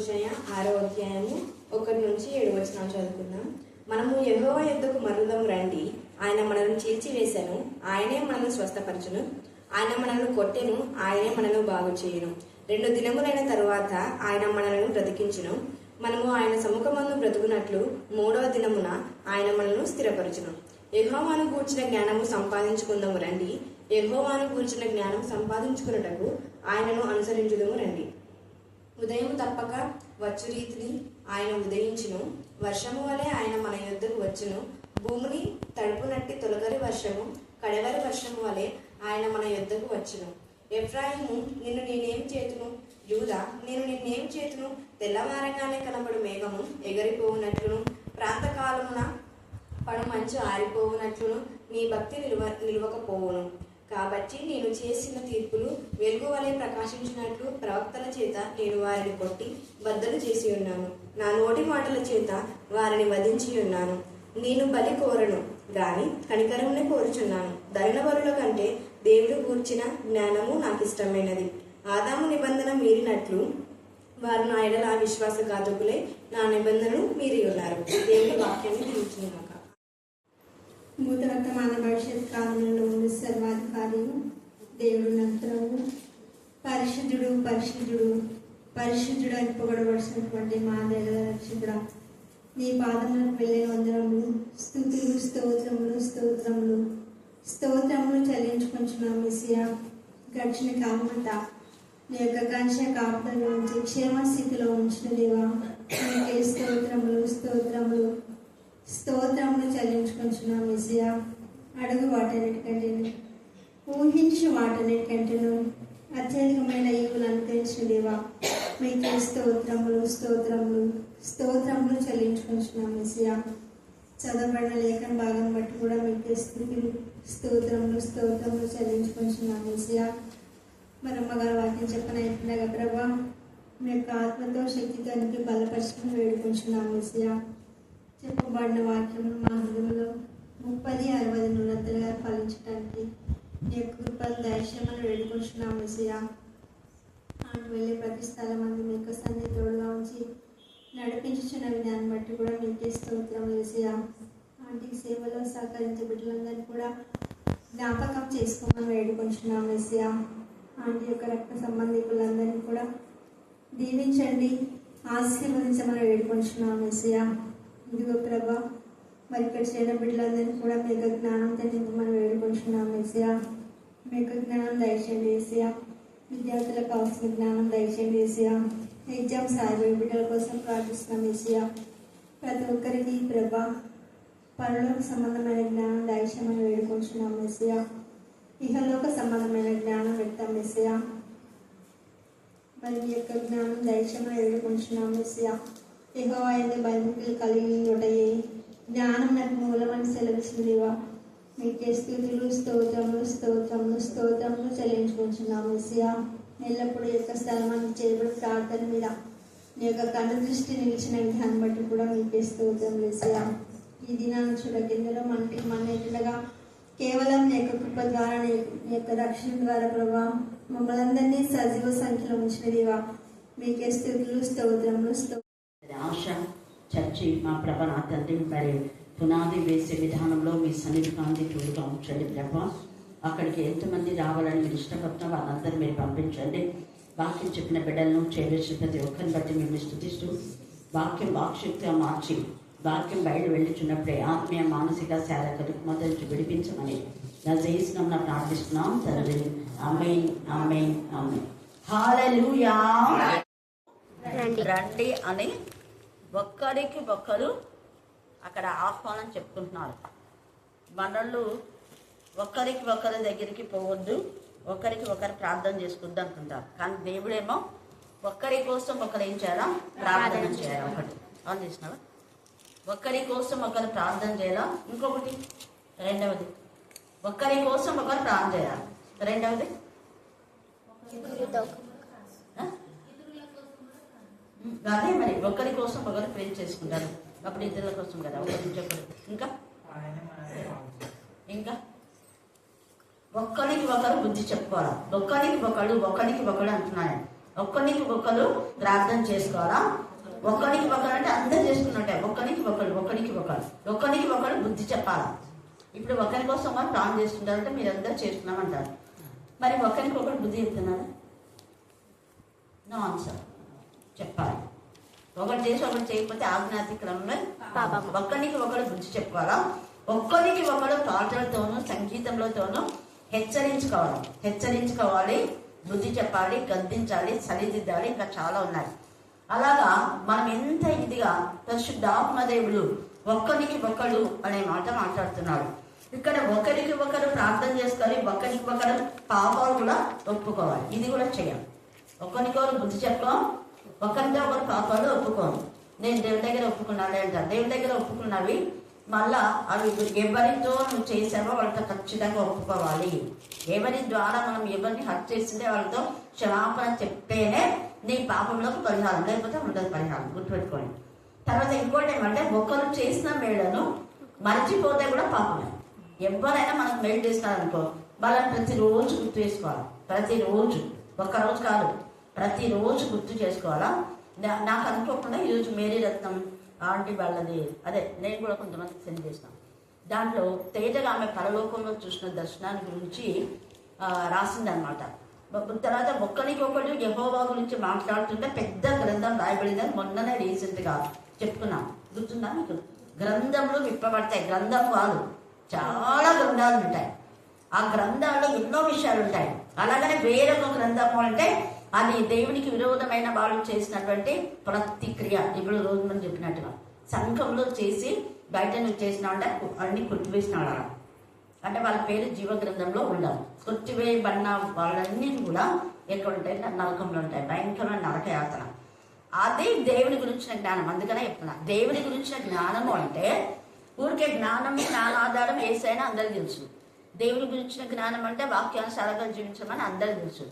హోషేయ 6వ అధ్యాయము 1 నుంచి 7 వచనాలు చదువుకుందాం. మనము యెహోవా యొద్దకు మరలుదాం రండి. ఆయన మనల్ని చీల్చివేశాను, ఆయనే మనల్ని స్వస్థపరచును. ఆయన మనల్ని కొట్టెను, ఆయనే మనల్ని బాగు చేయును. 2 దినములైన తరువాత ఆయన మనల్ని బ్రతికించును. మనము ఆయన సముఖమందు బ్రతుకున్నట్లు 3వ దినమున ఆయన మనల్ని స్థిరపరచును. యెహోవాను గూర్చిన జ్ఞానము సంపాదించుకుందాము రండి. యెహోవాను గూర్చిన జ్ఞానం సంపాదించుకున్నటకు ఆయనను అనుసరించుదము రండి. ఉదయం తప్పక వచ్చు రీతిని ఆయన ఉదయించును. వర్షము వలె ఆయన మన యొద్దకు వచ్చును. భూమిని తడుపునట్టి తొలగరి వర్షము, కడవరి వర్షము వలె ఆయన మన యొద్దకు వచ్చును. ఎఫ్రాయిము, నిన్ను నేనేం చేతును? యూదా, నేను నిన్నేం చేతును? తెల్లవారగానే కనబడు మేఘము ఎగరిపోవునట్లును, ప్రాంతకాలమున పడు మంచు ఆరిపోవునట్లును నీ భక్తి నిలవకపోవును. కాబట్టి నేను చేసిన తీర్పులు వెలుగు వలె ప్రకాశించినట్లు ప్రవక్తల చేత నేను వారిని కొట్టి బద్దలు చేసి ఉన్నాను. నా నోటి మాటల చేత వారిని వధించి ఉన్నాను. నేను బలి కోరను గాని కనికరమునే కోరుచున్నాను. దైన బలుల కంటే దేవుడు గూర్చిన జ్ఞానము నాకు ఇష్టమైనది. ఆదాము నిబంధన మీరినట్లు వారు నా ఎడల విశ్వాసఘాతకులే నా నిబంధనను మీరి ఉన్నారు. దేవుడి వాక్యాన్ని తీర్చున్నాక భూతవర్తమాన భవిష్యత్ కాలంలో ఉండే సర్వాధికారి దేవుడు నంతరము పరిశుద్ధుడు పరిశుద్ధుడు పరిశుద్ధుడు అని పొగడవలసినటువంటి మా దేవ రక్షకుడా, నీ పాదములకు వెళ్ళే వందనములు, స్తుతులు, స్తోత్రములు స్తోత్రములు స్తోత్రములు చెల్లించుకుంటున్నాం. మెస్సియా, గడిచిన కాలమంతా నీ యొక్క కంచ కాపుదల నుంచి క్షేమ స్థితిలో ఉంచిన దేవా, నీకే స్తోత్రములు స్తోత్రములు స్తోత్రములు చెల్లించుకుంటున్నాం. మెస్సియా, అడుగు వాటన్నిటికంటే ఊహించు వాటన్నిటికంటేను అత్యధికమైన ఈవులు అనుగ్రహించిన దేవా, మీకే స్తోత్రములు స్తోత్రములు స్తోత్రములు చెల్లించుకుంటున్నాం. మెస్సియా, చదవబడిన లేఖన భాగం బట్టి కూడా మీకే స్తుతులు స్తోత్రములు స్తోత్రములు చెల్లించుకుంటున్నాం. మెస్సియా, మరి అమ్మగారు వాక్యం చెప్పనైతుండగా ప్రభా, మీ యొక్క ఆత్మతో శక్తితో బలపరచుకుని వేడుకుంటున్నాం. మెస్సియా, చెప్పబడిన వాక్యం మా హృదయంలో 30-60 నూరంతలుగా ఫలించడానికి నీ యొక్క కృపను దయచేయమని వేడుకుంటున్నాం. మెస్సియా, ఆమె వెళ్ళే ప్రతి స్థలం అందు మీ యొక్క సన్నిధి తోడుగా ఉంచి నడిపించుచున్న విధాన్ని బట్టి కూడా మీకే స్తోత్రం. మెస్సియా, ఆంటీకి సేవలో సహకరించే బిడ్డలందరినీ కూడా జ్ఞాపకం చేసుకోమని వేడుకుంటున్నాం. మెస్సియా, ఆంటీ యొక్క రక్త సంబంధికులందరినీ కూడా దీవించండి, ఆశీర్వదించమని వేడుకుంటున్నాం. మెస్సియా, ఇదిగో ప్రభా, మరి ఇక్కడ చేయడం బిడ్డలందరినీ కూడా మీ యొక్క జ్ఞానంతో నింపమని వేడుకుంటున్నాం. మెస్సియా, మీ యొక్క జ్ఞానం దయచేయండి. ఏసియా, విద్యార్థులకు కావాల్సిన జ్ఞానం దయచేయండి. ఏసియా, ఎగ్జామ్స్ రాయబోయే బిడ్డల కోసం ప్రార్థిస్తున్నాం. ఏసియా, ప్రతి ఒక్కరికి ప్రభా పరలోక సంబంధమైన జ్ఞానం దయచేయమని వేడుకుంటున్నాం. మెస్సియా, ఇహలోక సంబంధమైన జ్ఞానం వ్యక్తం. మెస్సియా, మరి మీ యొక్క జ్ఞానం దయచేయమని వేడుకుంటున్నాం. మెస్సియా, యెహోవా యందు భయభక్తులు కలిగి ఉండటయే జ్ఞానం నాకు మూలమని సెలవిస్తుందివా, మీకే స్తుతులు స్తోత్రములు స్తోత్రములు స్తోత్రములు చెల్లించుకుంటున్నాం. మెస్సియా, ఎల్లప్పుడూ యొక్క స్థలమాన్ని చేయబడి ప్రార్థన మీద నీ యొక్క కన్ను దృష్టి నిలిచిన విధాన్ని బట్టి కూడా మీకే స్తోత్రం. మెస్సియా, ఈ దినాన్ని చూడకిందలో మనకి మన ఎదురుగా కేవలం నీ యొక్క కృప ద్వారా నీ యొక్క రక్షణ ద్వారా ప్రభావ మమ్మల్ని అందరినీ సజీవ సంఖ్యలో ఉంచినదివా, మీకే స్తుతులు స్తోత్రములు ఆశ చర్చి మా ప్రభ నా తండ్రి మరి పునాది వేసే విధానంలో మీ సన్నిధి కాంతి తోడుగా ఉంచండి ప్రభ. అక్కడికి ఎంతమంది రావాలని మీరు ఇష్టపడుతున్నా వాళ్ళందరూ మీరు పంపించండి. వాక్యం చెప్పిన బిడ్డలను చేసిన ప్రతి ఒక్కరిని బట్టి మేము స్తుతిస్తూ వాక్యం వాక్శక్తిగా మార్చి వాక్యం బయట వెళ్ళిచున్నప్పుడే ఆత్మీయ మానసిక శారీరక మొదటి నుంచి విడిపించమని నజరేయునామమున ప్రార్థిస్తున్నాం తండ్రి. ఆమేన్ ఆమేన్ ఆమేన్. హల్లెలూయా. రండి అని ఒక్కరికి ఒక్కరు అక్కడ ఆహ్వానం చెప్పుకుంటున్నారు. మనళ్ళు ఒకరికి ఒకరి దగ్గరికి పోవద్దు, ఒకరికి ఒకరు ప్రార్థన చేసుకుంటూ అనుకుంటారు. కానీ దేవుడేమో ఒక్కరి కోసం ఒకరు ఏం చేయాలా? ప్రార్థన చేయాలి. ఒకటి ఆన్ చేసినావా? ఒక్కరి కోసం ఒకరు ప్రార్థన చేయాలా. ఇంకొకటి రెండవది ఒక్కరి కోసం ఒకరు ప్రార్థన చేయాలి. రెండవది అదే మరి ఒకరి కోసం ఒకరు ప్రే చేసుకుంటారు. అప్పుడు ఇతరుల కోసం కదా ఒకరి నుంచి ఒకరు. ఇంకా ఇంకా ఒక్కరికి ఒకరు బుద్ధి చెప్పుకోవాలి. ఒకరికి ఒకడు అంటున్నాను. ఒక్కరికి ఒకరు ప్రార్థన చేసుకోవాలా. ఒక్కరికి ఒకరు అంటే అందరూ చేసుకున్నట్టే. ఒక్కరికి ఒకరు బుద్ధి చెప్పాలా. ఇప్పుడు ఒకరి కోసం వాళ్ళు ప్లాన్ చేస్తుంటారంటే మీరు అందరూ చేస్తున్నామంటారు. మరి ఒకరికి ఒకరు బుద్ధి చెప్తున్నారా? No answer. చెప్పాలి. ఒకటి చేసి ఒకటి చేయకపోతే ఆజ్ఞాతిక్రమంలో ఒక్కరికి ఒకరు బుద్ధి చెప్పుకోవాలా. ఒక్కరికి ఒకరు పాటలతోనూ సంగీతంలోతోనూ హెచ్చరించుకోవాలి, బుద్ధి చెప్పాలి, గద్దించాలి, సరిదిద్దాలి, ఇంకా చాలా ఉన్నాయి. అలాగా మనం ఎంత ఇదిగా పరిశుద్ధాత్మ దేవుడు ఒక్కరికి ఒకడు అనే మాట మాట్లాడుతున్నాడు. ఇక్కడ ఒకరికి ఒకరు ప్రార్థన చేసుకోవాలి, ఒకరికి ఒకరు పాపాలు కూడా ఒప్పుకోవాలి. ఇది కూడా చేయాలి. ఒకరికొకరు బుద్ధి చెప్పుకోం, ఒకరితో ఒకరు పాపాలు ఒప్పుకోను. నేను దేవుడి దగ్గర ఒప్పుకున్నాను అంటారు. దేవుడి దగ్గర ఒప్పుకున్నవి మళ్ళా అవి ఎవరితో నువ్వు చేసావో వాళ్ళతో ఖచ్చితంగా ఒప్పుకోవాలి. ఎవరి ద్వారా మనం ఎవరిని హత్య చేస్తుంటే వాళ్ళతో క్షమాపణ చెప్తేనే నీ పాపంలోకి పరిహారం, లేకపోతే ఉండదు పరిహారం. గుర్తుపెట్టుకోండి. తర్వాత ఇంకోటి ఏమంటే ఒకరు చేసిన మేళ్లను మర్చిపోతే కూడా పాపమే. ఎవరైనా మనకు మేలు చేస్తారనుకో వాళ్ళని ప్రతిరోజు గుర్తు చేసుకోవాలి. ప్రతిరోజు, ఒక్కరోజు కాదు, ప్రతిరోజు గుర్తు చేసుకోవాలా. నాకు అనుకోకుండా ఈరోజు మేరీ రత్నం ఆంటీ వాళ్ళది, అదే నేను కూడా కొంతమందికి సెండ్ చేసినాను. దాంట్లో తేజగా ఆమె పరలోకంలో చూసిన దర్శనాన్ని గురించి రాసిందనమాట. తర్వాత ఒక్కరికొకరు యెహోవా గురించి మాట్లాడుతుంటే పెద్ద గ్రంథం రాయబడిందని మొన్ననే రీసెంట్గా చెప్పుకున్నాం. గుర్తుందా మీకు? గ్రంథంలో విప్పబడతాయి. గ్రంథం కాదు, చాలా గ్రంథాలు ఉంటాయి. ఆ గ్రంథాల్లో ఎన్నో విషయాలు ఉంటాయి. అలాగనే వేరొక గ్రంథము అంటే అది దేవునికి విరోధమైన వాళ్ళు చేసినటువంటి ప్రతిక్రియ. ఇప్పుడు రోజు మనం చెప్పినట్టుగా సంఘంలో చేసి బయట నువ్వు చేసిన అంటే అన్ని కొట్టివేసినాడు. అంటే వాళ్ళ పేరు జీవ గ్రంథంలో ఉండాలి. కొట్టివేయబడిన వాళ్ళన్నీ కూడా ఎక్కడ ఉంటాయి? నరకంలో ఉంటాయి. భయంకరమైన నరక యాత్ర. అది దేవుని గురించిన జ్ఞానం. అందుకనే చెప్తున్నా, దేవుని గురించిన జ్ఞానము అంటే ఊరికే జ్ఞానాధారం ఏసైనా అందరికి తెలుసు. దేవుని గురించిన జ్ఞానం అంటే వాక్యానుసారంగా జీవించమని అందరికి తెలుసు.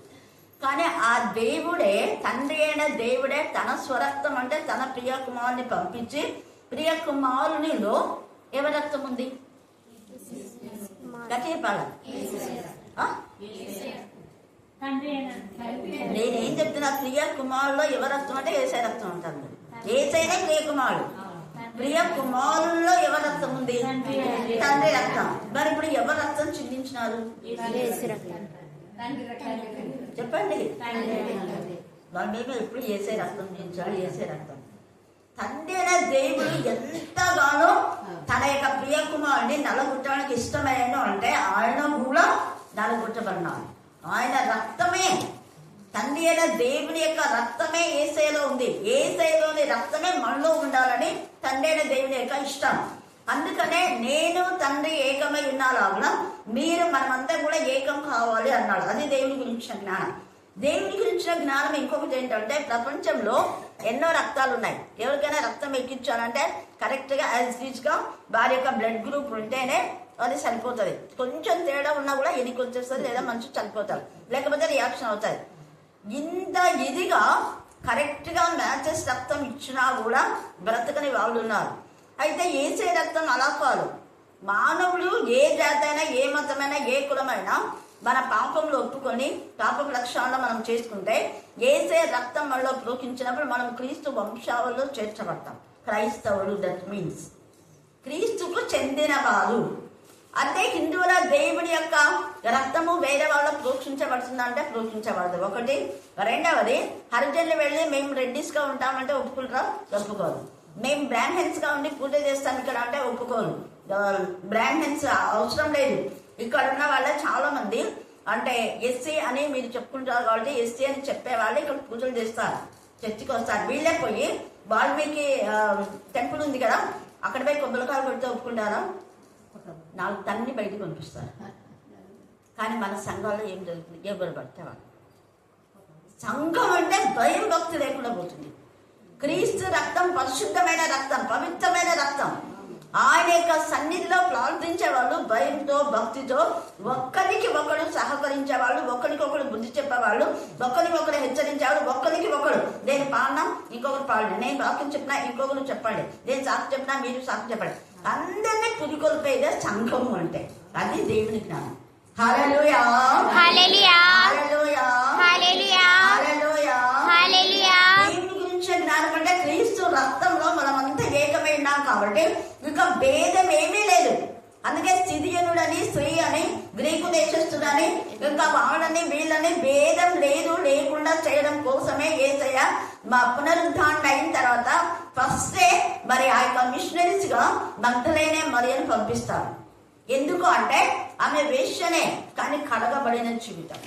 కానీ ఆ దేవుడే, తండ్రి అయిన దేవుడే తన స్వరక్తం అంటే తన ప్రియ కుమారుని పంపించి, ప్రియ కుమారునిలో ఎవరి రక్తం ఉంది? నేనేం చెప్తున్నా, ప్రియ కుమారులో ఎవరి రక్తం అంటే ఏసై రక్తం అంటాను. ఏసైనా ప్రియ కుమారుడు. ప్రియ కుమారుల్లో ఎవరి రక్తం ఉంది? తండ్రి రక్తం. మరి ఇప్పుడు ఎవరి రక్తం చిందించినారు? చెప్పండి. వాళ్ళ మీద ఎప్పుడు ఏసై రక్తం చిందించాడు? ఏసై రక్తం. తండ్రి అయిన దేవుడు ఎంతగానో తన యొక్క ప్రియ కుమారుని నలగొట్టడానికి ఇష్టమైన అంటే ఆయన కూడా నలగొట్టబడినాడు. ఆయన రక్తమే, తండ్రి అయిన దేవుని యొక్క రక్తమే ఏసైలో ఉంది. ఏసైలోని రక్తమే మనలో ఉండాలని తండ్రి అయిన దేవుని యొక్క ఇష్టం. అందుకనే నేను తండ్రి ఏకమై ఉన్నాలాగా మీరు మనమంతా కూడా ఏకం కావాలి అన్నాడు. అది దేవుని గురించిన జ్ఞానం. దేవుని గురించిన జ్ఞానం ఇంకొకటి ఏంటంటే, ప్రపంచంలో ఎన్నో రక్తాలు ఉన్నాయి. ఎవరికైనా రక్తం ఎక్కించాలంటే కరెక్ట్గా యాజ్గా వారి యొక్క బ్లడ్ గ్రూప్ ఉంటేనే అది సరిపోతుంది. కొంచెం తేడా ఉన్నా కూడా ఎనికి వచ్చేస్తుంది, లేదా మంచి చనిపోతారు, లేకపోతే రియాక్షన్ అవుతుంది. ఇంత ఇదిగా కరెక్ట్గా మ్యాచెస్ రక్తం ఇచ్చినా కూడా బ్రతకని వాళ్ళు ఉన్నారు. అయితే ఏసే రక్తం అలా కాదు. మానవులు ఏ జాతి అయినా, ఏ మతమైనా, ఏ కులమైనా మన పాపంలో ఒప్పుకొని పాపం లక్ష్యాలను మనం చేసుకుంటే ఏసే రక్తం మనలో ప్రోకించినప్పుడు మనం క్రీస్తు వంశావళిలో చేర్చబడతాం. క్రైస్తవులు, దట్ మీన్స్ క్రీస్తుకు చెందిన వారు. అంటే హిందువుల దేవుడి యొక్క రక్తము వేరే వాళ్ళకు ప్రోక్షించబడుతుందంటే ప్రోక్షించబడదు. ఒకటి. రెండవది, హరిజనులు వెళ్ళి మేము రెడ్డిస్గా ఉంటామంటే ఒప్పుకుంటారా? ఒప్పుకోరు. మేము బ్రాహ్మణ్స్గా ఉండి పూజ చేస్తాం ఇక్కడ అంటే ఒప్పుకోరు. బ్రాహ్మణ్స్ అవసరం లేదు. ఇక్కడ ఉన్న వాళ్ళే చాలా మంది అంటే ఎస్సీ అని మీరు చెప్పుకుంటారు కాబట్టి ఎస్సీ అని చెప్పే వాళ్ళు ఇక్కడ పూజలు చేస్తారు, చర్చికి వస్తారు. వీళ్ళే పోయి వాల్మీకి టెంపుల్ ఉంది కదా, అక్కడ పోయి కొబ్బరికాయలు కొడితే ఒప్పుకుంటారా? 4 తన్ని బయటికి పంపిస్తారు. కానీ మన సంఘాల్లో ఏం జరుగుతుంది? ఎవరు పడితే వాళ్ళు. సంఘం అంటే భయం భక్తి లేకుండా పోతుంది. క్రీస్తు రక్తం పరిశుద్ధమైన రక్తం, పవిత్రమైన రక్తం. ఆయన యొక్క సన్నిధిలో ప్రార్థించే వాళ్ళు భయంతో, భక్తితో, ఒక్కరికి ఒకరు సహకరించేవాళ్ళు, ఒకరికొకరు బుద్ధి చెప్పేవాళ్ళు, ఒకరికొకరు హెచ్చరించేవాళ్ళు, ఒకరికి ఒకరు నేను పాడినా ఇంకొకరు పాడండి, నేను వాక్యం చెప్పినా ఇంకొకరు చెప్పండి, నేను సాక్షి చెప్పినా మీరు సాక్షి చెప్పండి. అందరినీ పురికొల్పేదే సంఘము అంటే. అది దేవుని జ్ఞానం. హల్లెలూయా, హల్లెలూయా, హల్లెలూయా, హల్లెలూయా, హల్లెలూయా. కాబట్టి ఇక భేదం ఏమీ లేదు. అందుకే సిరియనుడని, స్త్రీ అని, గ్రీకు దేశస్తుడని, ఇంకా వాళ్ళని వీళ్ళని భేదం లేకుండా చేయడం కోసమే యేసయ్య మా పునరుద్ధారణ అయిన తర్వాత ఫస్టే మరి ఆ యొక్క మిషనరీస్ గా మగ్దలేనే మరియను పంపిస్తారు. ఎందుకు అంటే ఆమె వేశ్యనే, కానీ కడగబడిన జీవితం.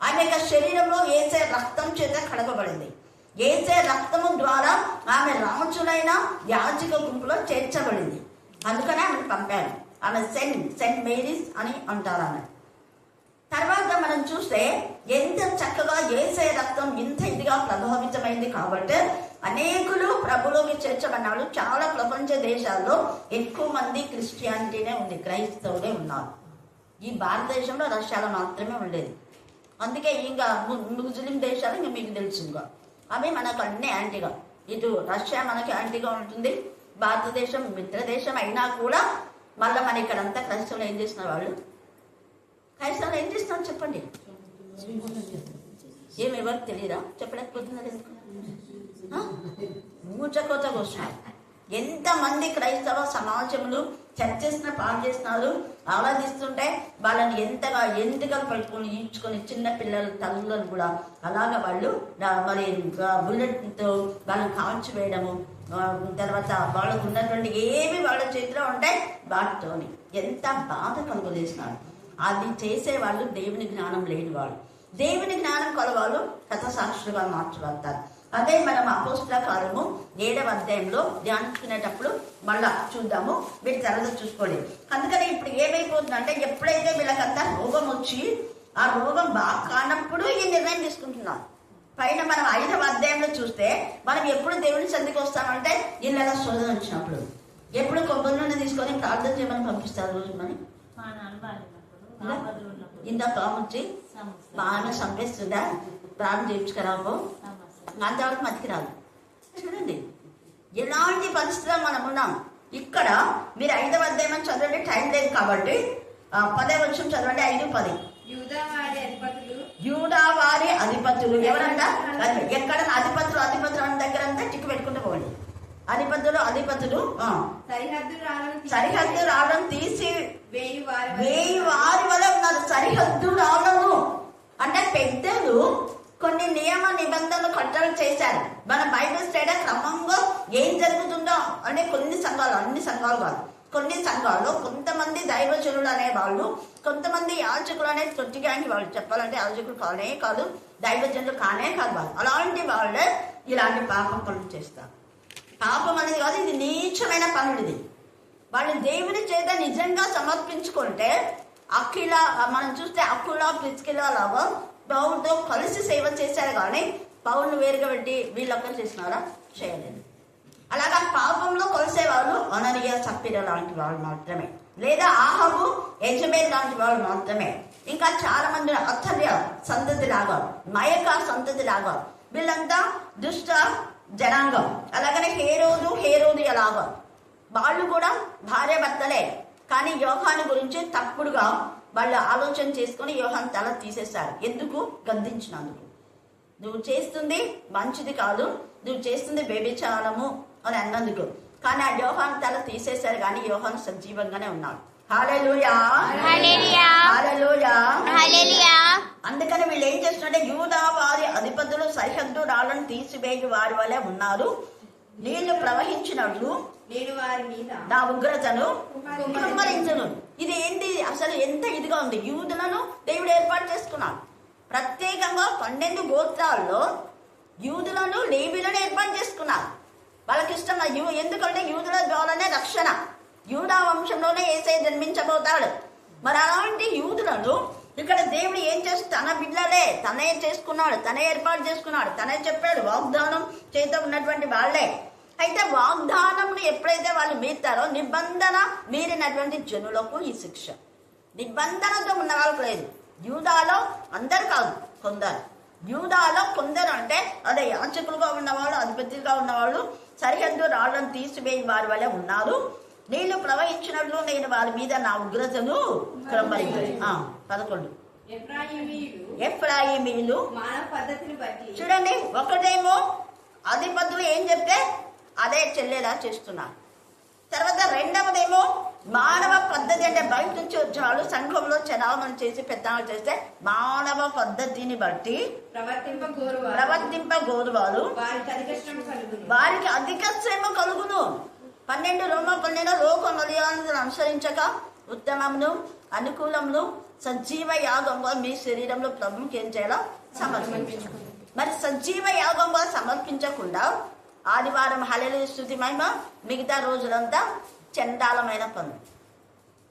ఆమె యొక్క శరీరంలో యేసే రక్తం చేత కడగబడింది. యేసే రక్తము ద్వారా ఆమె రాజులైన యాజక గుంపులో చేర్చబడింది. అందుకనే ఆమెను పంపారు. ఆమె సెయింట్ మేరీస్ అని అంటారు ఆమె. తర్వాత మనం చూస్తే ఎంత చక్కగా యేసే రక్తం ఇంత ఇదిగా ప్రభావితమైంది కాబట్టి అనేకులు ప్రభులోకి చేర్చబడిన వాళ్ళు చాలా ప్రపంచ దేశాల్లో ఎక్కువ మంది క్రిస్టియానిటీనే ఉంది, క్రైస్తవులే ఉన్నారు. ఈ భారతదేశంలో రష్యాలో మాత్రమే ఉండేది. అందుకే ఇంకా ముస్లిం దేశాలు ఇంకా మీకు తెలుసు, ఇంకా అవి మనకు అన్ని యాంటీగా. ఇటు రష్యా మనకి యాంటీగా ఉంటుంది, భారతదేశం మిత్రదేశం అయినా కూడా మళ్ళీ మన ఇక్కడంతా క్రైస్తవులు ఏం చేస్తున్నారు, వాళ్ళు క్రైస్తవులు ఏం చేస్తున్నారు చెప్పండి. ఏమి ఎవరికి తెలియదా? చెప్పలేకపోతున్నారు, మూచకోతకు వస్తున్నారు. ఎంతమంది క్రైస్తవ సమాజంలో చర్చస్ను పాడు చేస్తున్నారు. ఆరాధిస్తుంటే వాళ్ళని ఎంతగా ఎంతగా పట్టుకొని ఈడ్చుకొని చిన్న పిల్లల తల్లులను కూడా అలాగా వాళ్ళు మరి బుల్లెట్తో వాళ్ళని కాల్చివేయడము, తర్వాత వాళ్ళకు ఉన్నటువంటి ఏవి వాళ్ళ చేతిలో ఉంటాయి వాటితోని ఎంత బాధ కలుగజేస్తున్నారు. అది చేసే వాళ్ళు దేవుని జ్ఞానం లేని వాళ్ళు. దేవుని జ్ఞానం కలవాళ్ళు కథసాక్షులుగా మార్చబడతారు. అదే మనం అపోస్తల కార్యము 7వ అధ్యాయంలో ధ్యానించుకునేటప్పుడు మళ్ళా చూద్దాము, వీటి తర్వాత చూసుకోండి. అందుకని ఇప్పుడు ఏమైపోతుందంటే ఎప్పుడైతే వీళ్ళకంతా రోగం వచ్చి ఆ రోగం బాగా కానప్పుడు ఈ నిర్ణయం తీసుకుంటున్నారు. పైన మనం 5వ అధ్యాయంలో చూస్తే మనం ఎప్పుడు దేవుని సంధికి వస్తామంటే ఇళ్ళ శోధన వచ్చినప్పుడు, ఎప్పుడు కొబ్బరి నూనె తీసుకొని ప్రార్థన చేయమని పంపిస్తారు. రోజు మరి ఇంత పాముచ్చి బాగా చంపేస్తుందా, ప్రాణం చేయించుకురాబో, అంతవరకు మతికి రాదు. చూడండి ఎలాంటి పరిస్థితిలో మనం ఉన్నాం. ఇక్కడ మీరు 5వ అధ్యాయం చదవండి, టైం లేదు కాబట్టి 10వ వచనం చదవండి. 5:10 యూదా వారి అధిపతులు ఎవరంట? ఎక్కడ అధిపతులు అన్న దగ్గర అంతా చిక్కు పెట్టుకుంటూ పోండి. అధిపతులు సరిహద్దు రావడం తీసి వేయి వారి వల్ల ఉన్నారు. సరిహద్దు రావడము అంటే పెద్దలు కొన్ని నియమ నిబంధనలు కట్టడి చేశారు. మన బైబిల్ స్టడీ క్రమంగా ఏం జరుగుతుందో అంటే కొన్ని సంఘాలు, అన్ని సంఘాలు కాదు, కొన్ని సంఘాల్లో కొంతమంది దైవజనులు అనే వాళ్ళు, కొంతమంది యాజకులు అనే తొట్టిగానికి వాళ్ళు, చెప్పాలంటే యాజకులు కానే కాదు, దైవజనులు కానే కాదు వాళ్ళు. అలాంటి వాళ్ళే ఇలాంటి పాపం పనులు చేస్తారు. పాపం అనేది కాదు, ఇది నీచమైన పనులు. ఇది వాళ్ళు దేవుని చేత నిజంగా సమర్పించుకుంటే అఖిల మనం చూస్తే అకుల ప్రిస్కిల లాగా పౌరుతో కలిసి సేవ చేశారు. కానీ పౌరును వేరుగా పెట్టి వీళ్ళొక్కరు చేసినారా? చేయలేదు. అలాగా పాపంలో కొలిసేవాళ్ళు అననీయ, సప్పిర లాంటి వాళ్ళు మాత్రమే, లేదా ఆహాబు, యజబేల్ లాంటి వాళ్ళు మాత్రమే. ఇంకా చాలా మంది అత్తర్య సంతతి లాగా, మయక సంతతి లాగా, వీళ్ళంతా దుష్ట జనాంగం. అలాగనే హేరోదు ఎలాగా వాళ్ళు కూడా భార్య భర్తలే. కానీ యోహాను గురించి తప్పుడుగా వాళ్ళు ఆలోచన చేసుకుని యోహాను తల తీసేశారు. ఎందుకు? గద్దించినందుకు. నువ్వు చేస్తుంది మంచిది కాదు, నువ్వు చేస్తుంది వ్యభిచారము అని అన్నందుకు. కానీ ఆ యోహాను తల తీసేశారు, కానీ యోహాను సజీవంగానే ఉన్నాడు. హల్లెలూయా, హల్లెలూయా, హల్లెలూయా. అందుకని వీళ్ళు ఏం చేస్తున్నారంటే యూదా వారి అధిపతులు సరిహద్దు రాళ్ళను తీసివేయి వారి వలె ఉన్నారు. నీళ్లు ప్రవహించినట్లు నేను వారి మీద నా ఉగ్రతను కుమ్మరించును. ఇది ఏంటి అసలు? ఎంత ఇదిగా ఉంది. యూదులను దేవుడు ఏర్పాటు చేసుకున్నాడు. ప్రత్యేకంగా 12 గోత్రాల్లో యూదులను, లేవీలను ఏర్పాటు చేసుకున్నారు. వాళ్ళకి ఇష్టం. ఎందుకంటే యూదుల ద్వారానే రక్షణ, యూదా వంశంలోనే యేసయ్య జన్మించబోతాడు. మరి అలాంటి యూదులను ఇక్కడ దేవుడు ఏం చేస్తూ తన బిడ్డలే తనే చేసుకున్నాడు, తనే ఏర్పాటు చేసుకున్నాడు, తనే చెప్పాడు. వాగ్దానం చేత ఉన్నటువంటి వాళ్ళే. అయితే వాగ్దానం ఎప్పుడైతే వాళ్ళు మీరుతారో, నిబంధన మీరినటువంటి జనులకు ఈ శిక్ష. నిబంధనతో ఉన్న వాళ్ళకు లేదు. యూదాలో అందరు కాదు, కొందరు. యూదాలో కొందరు అంటే అదే యాజకులుగా ఉన్నవాళ్ళు, అధిపతులుగా ఉన్నవాళ్ళు సరిహద్దు రాళ్ళను తీసివేయి వారి వల్ల ఉన్నారు. నీళ్లు ప్రవహించినట్లు నేను వారి మీద నా ఉగ్రతను క్రమరించాను. 11 ఎఫ్రాయిమీయులు చూడండి, ఒకటేమో అధిపతులు ఏం చెప్తే అదే చెల్లేలా చేస్తున్నారు. తర్వాత రెండవదేమో మానవ పద్ధతి, అంటే బయట నుంచి వచ్చిన వాళ్ళు సంఘంలో చలామణి చేసి పెద్దలు చేస్తే మానవ పద్ధతిని బట్టి ప్రవర్తింపగోరువారు వారికి అధిక శ్రమ కలుగును. 12 లోక మర్యాదలను అనుసరించక ఉత్తమమును అనుకూలమును సజీవ యాగంగా మీ శరీరంలో ప్రభుకి ఏం చేయాలో సమర్పించు. మరి సజీవ యాగంగా సమర్పించకుండా ఆదివారం హల్లెలూయా స్తుతి మహిమ, మిగతా రోజులంతా చండాలమైన పనులు.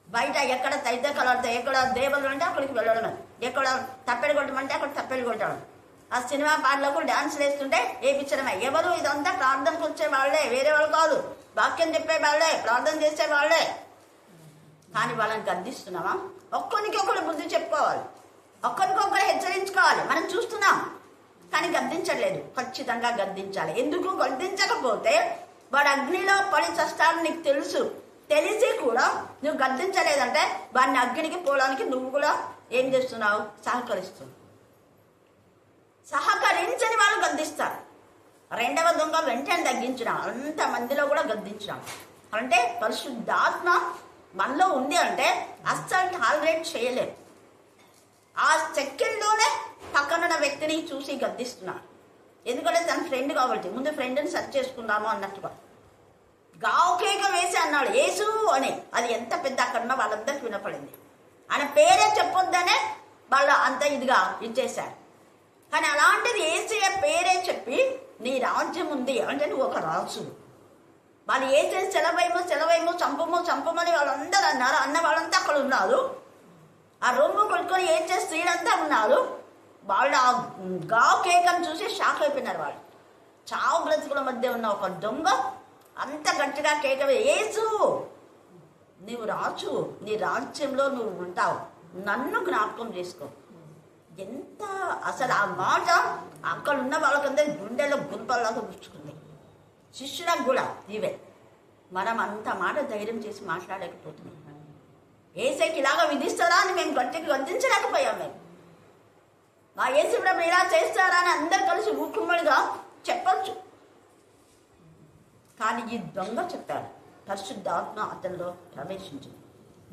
బయట ఎక్కడ తైతే కలడతాయి, ఎక్కడ దేవుళ్ళు అంటే అక్కడికి వెళ్ళడమే, ఎక్కడ తప్పెడు కొట్టమంటే అక్కడ తప్పెడు కొట్టడం, ఆ సినిమా పాటలకు డాన్సులు వేస్తుంటే వేయించడమే. ఎవరు ఇదంతా ప్రార్థనకు వచ్చే వాళ్ళే, వేరే వాళ్ళు కాదు, వాక్యం చెప్పే వాళ్ళే, ప్రార్థన చేసే వాళ్ళే. కానీ వాళ్ళని గద్దిస్తున్నామా? ఒక్కరికొకరు బుద్ధి చెప్పుకోవాలి, ఒక్కరికొకరు హెచ్చరించుకోవాలి. మనం చూస్తున్నాం కానీ గద్దించట్లేదు. ఖచ్చితంగా గద్దించాలి. ఎందుకు గద్దించకపోతే వాడు అగ్నిలో పడి చస్తాడని నీకు తెలుసు, తెలిసి కూడా నువ్వు గద్దించలేదంటే వాడిని అగ్నికి పోవడానికి నువ్వు కూడా ఏం చేస్తున్నావు? సహకరిస్తున్నావు. సహకరించని వాళ్ళు గద్దిస్తారు. రెండవ దొంగ వెంటనే తగ్గించడం, అంతమందిలో కూడా గద్దించడం. అంటే పరిశుద్ధాత్మ మనలో ఉంది అంటే అస్సలు టాలరేట్ చేయలేదు. ఆ సెకండ్లోనే పక్కనున్న వ్యక్తిని చూసి గద్దిస్తున్నాడు. ఎందుకంటే తన ఫ్రెండ్ కాబట్టి ముందు ఫ్రెండ్ని సెర్చ్ చేసుకుందాము అన్నట్టుగా గావుకేక వేసి అన్నాడు యేసు అని. అది ఎంత పెద్ద అక్కడున్న వాళ్ళందరికీ వినపడింది. ఆయన పేరే చెప్పొద్దనే వాళ్ళు అంత ఇదిగా ఇచ్చేశారు. కానీ అలాంటిది యేసయ్య పేరే చెప్పి నీ రాజ్యం ఉంది అంటే నువ్వు ఒక రాజు. వాళ్ళు ఏసే సెలవేమో చంపమని వాళ్ళందరూ అన్నారు. అన్న వాళ్ళంతా అక్కడ ఉన్నారు. ఆ రొమ్ము కొట్టుకొని ఏడ్చే స్త్రీలంతా ఉన్నారు. వాళ్ళు ఆ గావు కేకను చూసి షాక్ అయిపోయినారు. వాళ్ళు చావు బ్రతుకుల మధ్య ఉన్న ఒక దొంగ అంత గట్టిగా కేక, యేసు నీవు రాజు, నీ రాజ్యంలో నువ్వు ఉంటావు, నన్ను జ్ఞాపకం చేసుకో. ఎంత అసలు ఆ మాట అక్కడ ఉన్న వాళ్ళకందరూ గుండెలో గుంపల్లాగా గుచ్చుకుంది. శిష్యులకు కూడా ఇవే. మనం అంత మాట ధైర్యం చేసి మాట్లాడలేకపోతున్నాం. ఏసైకి ఇలాగా విధిస్తారా అని మేము గట్టికి గద్దించలేకపోయాం. మేము మా యేసు ప్రభు ఇలా చేస్తారా అని అందరు కలిసి ఊకుమ్మడిగా చెప్పచ్చు. కానీ ఈ దొంగ చెప్పాడు. పరిశుద్ధాత్మ అతనిలో ప్రవేశించింది.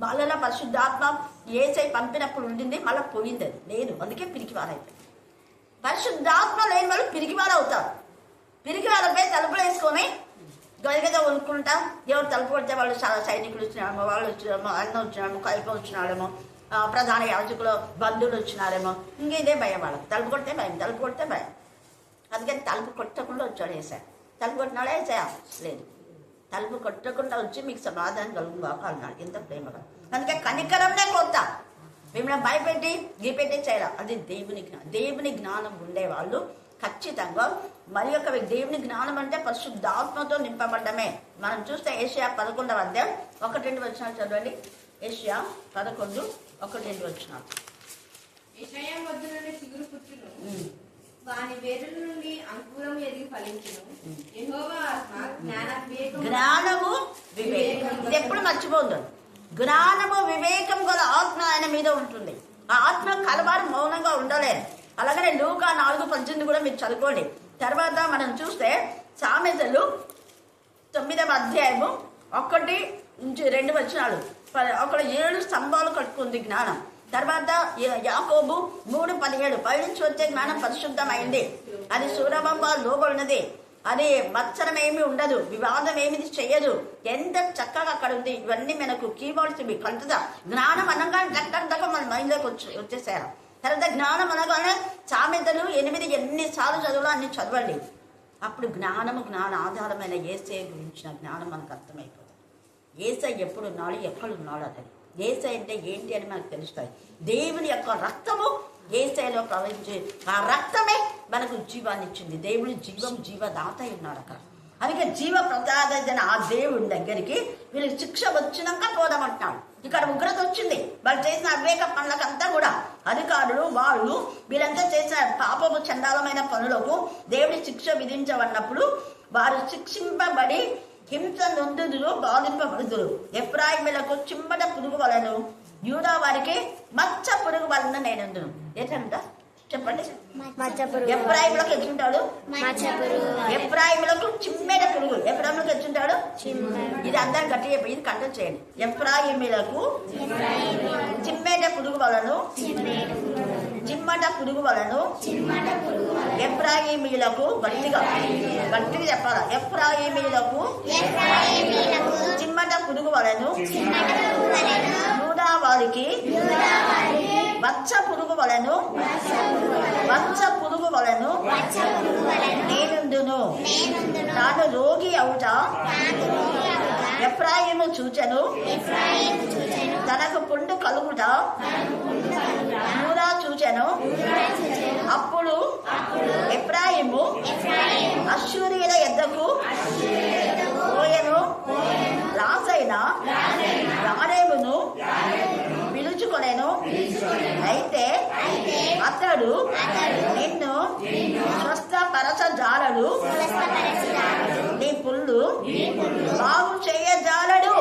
వాళ్ళలో పరిశుద్ధాత్మ ఏసై పంపినప్పుడు ఉండింది, మళ్ళీ పోయింది. అది లేదు, అందుకే పిరికివారైపోయింది. పరిశుద్ధాత్మ లేని వాళ్ళు పిరికివారు అవుతారు. పిరికివారిపై తలుపులు వేసుకొని గదిగద వణుకుంటా, ఎవరు తలుపు కొడితే వాళ్ళు సైనికులు వచ్చినాడేమో, వాళ్ళు వచ్చినాడేమో, అన్న వచ్చినాడేమో, కైప వచ్చినాడేమో, ప్రధాన యాజకులు బంధువులు వచ్చినారేమో, ఇంకేదే భయం వాళ్ళకి. తలుపు కొడితే భయం. అందుకని తలుపు కొట్టకుండా వచ్చాడు ఏసా. తలుపు కొట్టినాడే ఏసా? లేదు, తలుపు కొట్టకుండా వచ్చి మీకు సమాధానం కలుగుబాక అన్నాడు. ఎంత ప్రేమగా. అందుకే కనికరంనే కోరుతా, మిమ్మల్ని భయపెట్టి గీపెట్టి చేయాలి. అది దేవుని జ్ఞానం ఉండేవాళ్ళు ఖచ్చితంగా. మరి ఒక దేవుని జ్ఞానం అంటే పరిశుద్ధాత్మతో నింపబడ్డమే. మనం చూస్తే ఏషియా 11వ అధ్యాయం 1-2 వచనాలు చదవండి. ఏషియా 11:1-2 వచనాలు. యెషయా వద్ద నుండి చిగురు పుట్టును, వాని వేరుల నుండి అంకురం ఎదిగి ఫలించును. యెహోవా ఆత్మ జ్ఞానము వివేకం. ఇది ఎప్పుడు మర్చిపోద్దు. జ్ఞానము వివేకం గల ఆత్మ ఆయన మీద ఉంటుంది. ఆ ఆత్మ కలవారు మౌనంగా ఉండలేరు. అలాగనే లూకా 4:18 కూడా మీరు చదువుకోండి. తర్వాత మనం చూస్తే సామెతలు 9వ అధ్యాయము 1-2 వచనాలు. అక్కడ 7 స్తంభాలు కట్టుకుంది జ్ఞానం. తర్వాత యాకోబు 3:17 పైనుంచి వచ్చే జ్ఞానం పరిశుద్ధమైంది, అది సూరబంబ లోబడినది, అది మత్సరం ఏమి ఉండదు, వివాదం ఏమి చెయ్యదు. ఎంత చక్కగా అక్కడ ఉంది. ఇవన్నీ మనకు కీవర్డ్స్ ఇవి. కంటదా జ్ఞానం అనగానే దగ్గర మన మైండ్లోకి వచ్చేసారు. తర్వాత జ్ఞానం అనగానే సామెతలు 8 ఎన్నిసార్లు చదువులో అన్ని చదవండి. అప్పుడు జ్ఞాన ఆధారమైన ఏసై గురించిన జ్ఞానం మనకు అర్థమైపోతుంది. ఏసై ఎప్పుడున్నాడు, ఎక్కడున్నాడు అతను. ఏసై అంటే ఏంటి అని మనకు తెలుస్తాయి. దేవుని యొక్క రక్తము ఏసైలో ప్రవహించి ఆ రక్తమే మనకు జీవాన్ని ఇచ్చింది. దేవుని జీవదాత ఉన్నాడు అక్కడ. అందుకే జీవ ప్రదాదైన ఆ దేవుని దగ్గరికి వీళ్ళకి శిక్ష వచ్చినాక పోదామంటున్నాడు. ఇక్కడ ఉగ్రత వచ్చింది. వాళ్ళు చేసిన అవివేక పనులకంతా కూడా అధికారులు వాళ్ళు వీళ్ళంతా చేసిన పాపపు చండాలమైన పనులకు దేవుని శిక్ష విధించవన్నప్పుడు వారు శిక్షింపబడి హింస నొందుదురు, బాధింపబడుదురు. ఎఫ్రాయిములకు చిమ్మట పురుగు వలను, యూదా వారికి మచ్చ పురుగు వలన నేనందును. ఏంటంట చెప్పండి. మచ్చపురుగు. ఎఫ్రాయిములకు ఎట్లుంటాడు? మచ్చపురుగు. ఎఫ్రాయిములకు చిమ్మెట పురుగు. ఎఫ్రాయిములకు ఎట్లుంటాడు? ఇది అందరు గట్టి చెప్పి ఇది కంటెంట్ చేయండి. ఎఫ్రాయిములకు చిమ్మెట పురుగు వలను చిమ్మట పురుగు వలను ఎఫ్రాయిమీలకు గట్టిగా చెప్పాలా. ఎఫ్రాయిమీలకు చిమ్మట పురుగు వలను యూదా వారికి వచ్చ పురుగు వలను నేనుందును. తాను రోగి అవుట ఎఫ్రాయిము చూచెను, తనకు పుండు కలుగుట యూదా చూచెను. అప్పుడు ఎఫ్రాయిము అశ్షూరీయుల యొద్దకు పోయెను, రాజైన గారేబును పిలుచుకొనెను. అయితే అతడు నిన్ను స్వస్థపరచజాలడు, నీ పుళ్ళు బాగు చేయజాలడు.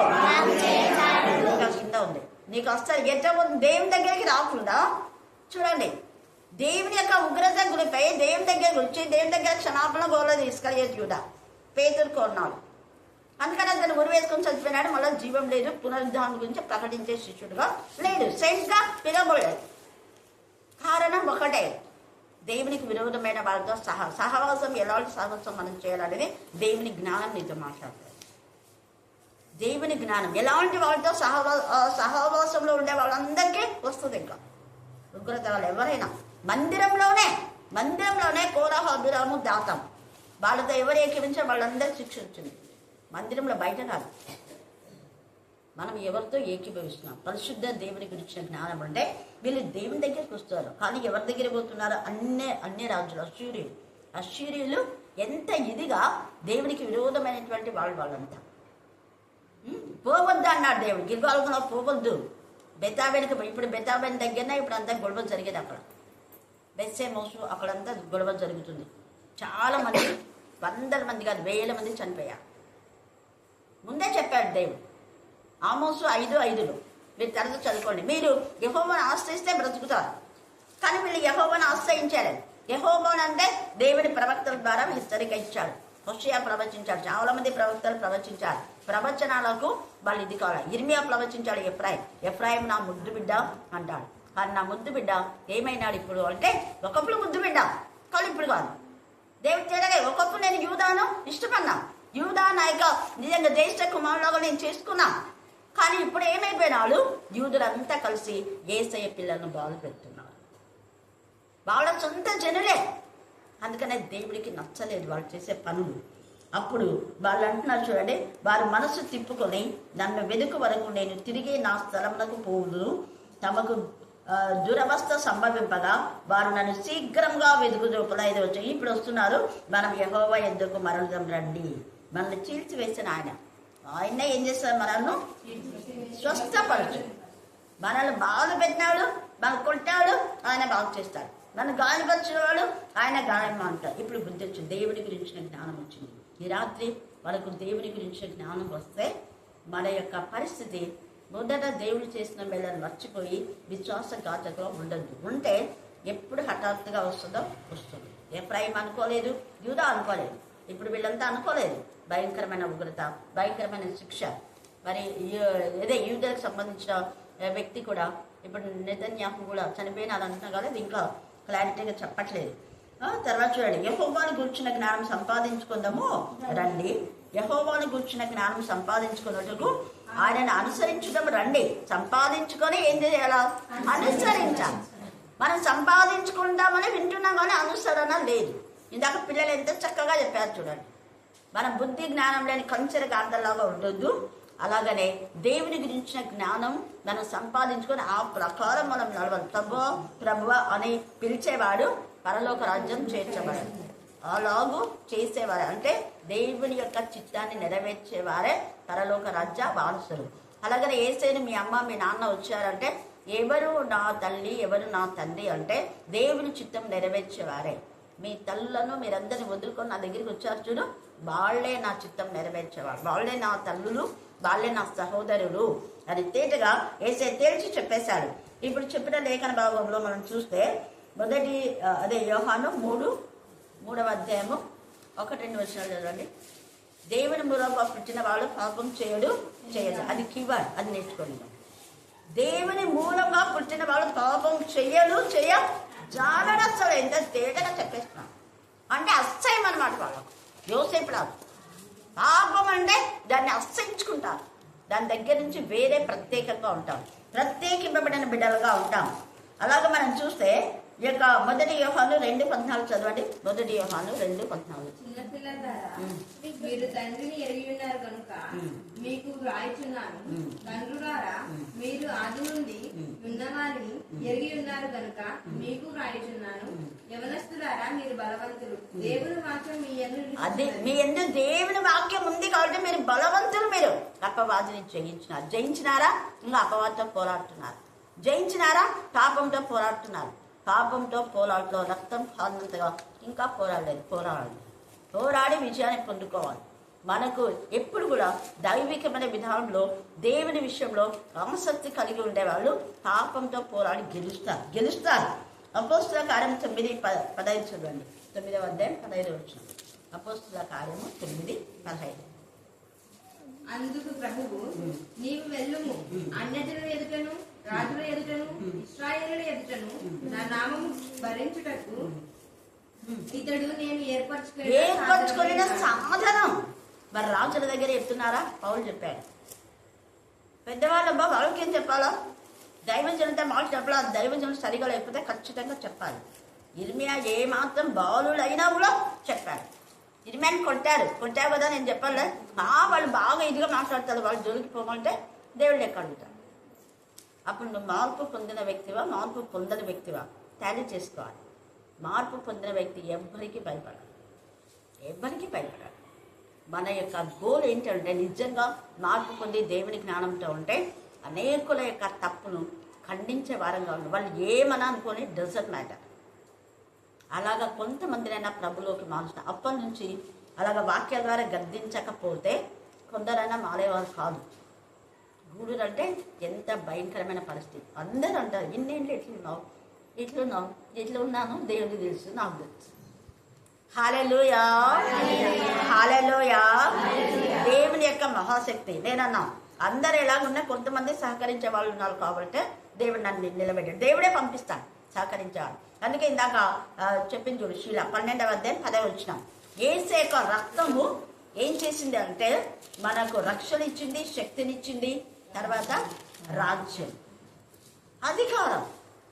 కింద ఉంది. నీకు అసలు ఎటువంటి దేవుని దగ్గరికి రాకుండా చూడండి. దేవుని యొక్క ఉగ్రత గురిపై దేవుని దగ్గరకు వచ్చి దేవుని దగ్గర క్షమాపణ గోల తీసుకెళ్ళే యూదా పేతురు కొన్నాడు. అందుకని అతను ఉరివేసుకొని చచ్చిపోయినాడు. మళ్ళీ జీవం లేదు, పునరుద్ధానం గురించి ప్రకటించే శిష్యుడుగా లేడు, సెంట్గా పిలవబడలేదు. కారణం ఒకటే, దేవునికి విరోధమైన వాళ్ళతో సహవాసం ఎలాంటి సహవాసం మనం చేయాలనేది దేవుని జ్ఞానం నీతో మాట్లాడుతుంది. దేవుని జ్ఞానం ఎలాంటి వాళ్ళతో సహవాసంలో ఉండే వాళ్ళందరికీ వస్తుంది. ఇంకా ఉగ్రత వాళ్ళు ఎవరైనా మందిరంలోనే కోరహ, అభిరాము, దాతం వాళ్ళతో ఎవరు ఏకీవించే వాళ్ళందరూ శిక్ష వచ్చింది. మందిరంలో బయట కాదు. మనం ఎవరితో ఏకీభవిస్తున్నాం? పరిశుద్ధ దేవుని గురించిన జ్ఞానం అంటే వీళ్ళు దేవుని దగ్గరికి వస్తారు. కానీ ఎవరి దగ్గర పోతున్నారు? అన్ని రాజులు, అశ్షూరీయులు ఎంత ఇదిగా దేవునికి విరోధమైనటువంటి వాళ్ళంతా. పోవద్దు అన్నాడు దేవుడు. గిల్గాలుగా పోవద్దు. బెతాబెనికి ఇప్పుడు బెతాబెన్ దగ్గరనే ఇప్పుడు అంతా గొడవ జరిగేది. అక్కడ బెస్సే మోసు అక్కడంతా గొడవ జరుగుతుంది. చాలా మంది, 100 మంది కాదు 1000 మంది చనిపోయారు. ముందే చెప్పాడు దేవుడు. ఆమోసు 5:5 మీరు తర్వాత చదువుకోండి. మీరు యెహోవాను ఆశ్రయిస్తే బ్రతుకుతారు. కానీ వీళ్ళు యెహోవాను ఆశ్రయించారు. యెహోవాను అంటే దేవుని ప్రవక్తల ద్వారా హెచ్చరిక ఇచ్చాడు. హోషేయ ప్రవచించాడు, చాలా మంది ప్రవక్తలు ప్రవచించారు. ప్రవచనాలకు వాళ్ళు ఇది కావాలి. ఇర్మియా ప్రవచించాడు. ఎఫ్రాయిం నా ముద్దు బిడ్డ అంటాడు. కానీ నా ముద్దు బిడ్డ ఏమైనాడు ఇప్పుడు అంటే, ఒకప్పుడు ముద్దు బిడ్డ కానీ ఇప్పుడు కాదు. దేవుడు తేడగా ఒకప్పుడు నేను యూదాను ఇష్టపడినా, యూదా నాయక నిజంగా జ్యేష్ఠ కుమారులాగా నేను చేసుకున్నా. కానీ ఇప్పుడు ఏమైపోయినాడు? యూదులంతా కలిసి యేసయ్య పిల్లలను బాధ పెడుతున్నారు. వాళ్ళ సొంత జనులే. అందుకనే దేవుడికి నచ్చలేదు వాళ్ళు చేసే పనులు. అప్పుడు వాళ్ళు అంటున్నారు చూడండి, వారు మనసు తిప్పుకొని నన్ను వెనుక వరకు నేను తిరిగి నా స్థలమునకు పోవుదును. తమకు దురవస్థ సంభవింపగా వారు నన్ను శీఘ్రంగా వెతుకుదు. 5 వచ్చాయి. ఇప్పుడు వస్తున్నారు. మనం యెహోవా యొద్దకు మరలుదాం రండి. మనల్ని చీల్చివేసిన ఆయనే ఏం చేస్తారు? మనల్ని స్వస్థపరచు. మనల్ని బాధ పెట్టినాడు, మనం కొట్టాడు, ఆయన బాగు చేస్తాడు. నన్ను గాయపరిచినవాడు ఆయన గాయం అంటాడు. ఇప్పుడు బుద్ధి వచ్చింది, దేవుడి గురించిన జ్ఞానం వచ్చింది. ఈ రాత్రి మనకు దేవుని గురించిన జ్ఞానం వస్తే మన యొక్క పరిస్థితి మొదట దేవుడు చేసిన మేళను మర్చిపోయి విశ్వాసఘాతగా ఉండద్దు. ఉంటే ఎప్పుడు హఠాత్తుగా వస్తుందో వస్తుంది. ఎఫ్రాయిం అనుకోలేదు, యూదా అనుకోలేదు, ఇప్పుడు వీళ్ళంతా అనుకోలేదు. భయంకరమైన ఉగ్రత, భయంకరమైన శిక్ష. మరి అదే యూదాకు సంబంధించిన వ్యక్తి కూడా ఇప్పుడు నెతన్యాహు కూడా చనిపోయినాడు అంటున్నా కదా, ఇంకా క్లారిటీగా చెప్పట్లేదు. తర్వాత చూడండి, యెహోవాను గూర్చిన జ్ఞానం సంపాదించుకుందాము రండి. యెహోవాను గూర్చిన జ్ఞానం సంపాదించుకున్నట్టుకు ఆయనను అనుసరించడం రండి. సంపాదించుకొని ఏం చేయాలా? అనుసరించాలి. మనం సంపాదించుకుందామని వింటున్నాం కానీ అనుసరణ లేదు. ఇందాక పిల్లలు ఎంత చక్కగా చెప్పారు చూడండి. మన బుద్ధి జ్ఞానం లేని కంచెర గార్దలాగా ఉండొద్దు. అలాగనే దేవుని గురించిన జ్ఞానం మనం సంపాదించుకొని ఆ ప్రకారం మనం నడవాలి. ప్రభువ అని పిలిచేవాడు పరలోక రాజ్యం చేర్చబడాలి. అలాగూ చేసేవారే అంటే దేవుని యొక్క చిత్తాన్ని నెరవేర్చేవారే పరలోక రాజ్య వారసులు. అలాగనే యేసేను మీ అమ్మ మీ నాన్న వచ్చారంటే ఎవరు నా తల్లి ఎవరు నా తండ్రి అంటే దేవుని చిత్తం నెరవేర్చేవారే. మీ తల్లులను మీరందరినీ వదులుకొని నా దగ్గరికి వచ్చారు చూడు, వాళ్ళే నా చిత్తం నెరవేర్చేవారు, వాళ్ళే నా తల్లులు, వాళ్ళే నా సహోదరులు అని తేటగా యేసే తేల్చి చెప్పేశాడు. ఇప్పుడు చెప్పిన లేఖన భాగంలో మనం చూస్తే అదే యోహాను 3వ అధ్యాయము 1-2 వచనాలు చదవండి. దేవుని మూలంగా పుట్టిన వాళ్ళు పాపం చేయదు. అది కీవర్డ్, అది నేర్చుకోండి. దేవుని మూలంగా పుట్టిన వాళ్ళు పాపం జానడు. అసలు ఎంత తేటగా చెప్పేస్తున్నాం అంటే అసహ్యం అన్నమాట వాళ్ళకు. యోసేపు రాదు, పాపం అంటే దాన్ని అసహించుకుంటారు. దాని దగ్గర నుంచి వేరే ప్రత్యేకంగా ఉంటాం, ప్రత్యేకింపబడిన బిడ్డలుగా ఉంటాం. అలాగే మనం చూస్తే ఈ యొక్క 1 యోహాను 2:14 చదవండి. 1 యోహాను 2:14. చిన్నపిల్లలారా, మీరు తండ్రిని ఎరిగి ఉన్నారు కనుక మీకు వ్రాయుచున్నాను. తండ్రులారా, మీరు ఆది నుండి ఉన్నవారిని ఎరిగి ఉన్నారు కనుక మీకు వ్రాయుచున్నాను. యవనస్తులారా, మీరు బలవంతులు, దేవుని వాక్యం మీ యందు దేవుని వాక్యం ఉంది కాబట్టి మీరు బలవంతులు. మీరు అపవాదిని జయించినారా? ఇంకా అపవాదితో పోరాడుతున్నారు. జయించినారా? పాపంతో పోరాడుతున్నారు. పాపంతో పోరాడుతూ రక్తం కారణంతగా ఇంకా పోరాడి విజయాన్ని పొందుకోవాలి. మనకు ఎప్పుడు కూడా దైవికమైన విధానంలో దేవుని విషయంలో ఆసక్తి కలిగి ఉండేవాళ్ళు పాపంతో పోరాడి గెలుస్తారు. అపోస్తుల కార్యం 9:15 చూడండి. 9వ అధ్యాయం 15 వచనం. అపోస్తుల కార్యము 9:15. అందుకు ప్రభువు, నీవు వెళ్ళుము, అన్యజనుల ఎదుటను రాజుల ఎదుటను ఇశ్రాయేలుల ఎదుటను నా నామము భరించుటకు ఇతడు నేను ఏర్పరచుకున్న సాధనం. మరి రాజుల దగ్గర చెప్తున్నారా? పౌలు చెప్పాడు. పెద్దవాళ్ళబ్బా, వాళ్ళకేం చెప్పాలా? దైవజనంతో మాట చెప్పాలా? దైవజనం సరిగా లేకపోతే ఖచ్చితంగా చెప్పాలి. ఇర్మియా ఏమాత్రం బాలుడైనా కూడా చెప్పాడు. ఇర్మియాని కొట్టావు కదా నేను చెప్పాలి. వాళ్ళు బాగా ఇదిగా మాట్లాడతారు. వాళ్ళు జోలికి పోమంటే దేవుడు లెక్క అడుగుతాడు. అప్పుడు నువ్వు మార్పు పొందిన వ్యక్తివా, మార్పు పొందని వ్యక్తివా తయారీ చేసుకోవాలి. మార్పు పొందిన వ్యక్తి ఎవ్వరికి భయపడాలి. మన యొక్క గోల్ ఏంటంటే నిజంగా మార్పు పొంది దేవుని జ్ఞానంతో ఉంటే అనేకుల యొక్క తప్పును ఖండించే వారంగా ఉంది. వాళ్ళు ఏమన్నా అనుకోని డజంట్ మ్యాటర్. అలాగా కొంతమందినైనా ప్రభులోకి మారుస్తారు. అప్పటి నుంచి అలాగ వాక్యాల ద్వారా గద్దించకపోతే కొందరైనా మారేవారు కాదు. గూడూరు అంటే ఎంత భయంకరమైన పరిస్థితి. అందరూ అంటారు, ఇన్నేళ్ళు ఎట్లా ఉన్నాను దేవుడికి తెలుసు, నాకు తెలుసు. హల్లెలూయా, హల్లెలూయా. దేవుని యొక్క మహాశక్తి. నేనన్నా అందరు ఎలాగున్నా కొంతమంది సహకరించే వాళ్ళు ఉన్నారు కాబట్టి దేవుడు నన్ను నిలబెట్టాడు. దేవుడే పంపిస్తాడు సహకరించేవాడు. అందుకే ఇందాక చెప్పింది చూడు, శీల 12వ అధ్యాయం 10వ వచనం. యేసు యొక్క రక్తము ఏం చేసింది అంటే మనకు రక్షణ ఇచ్చింది, శక్తినిచ్చింది, తర్వాత రాజ్యం, అధికారం.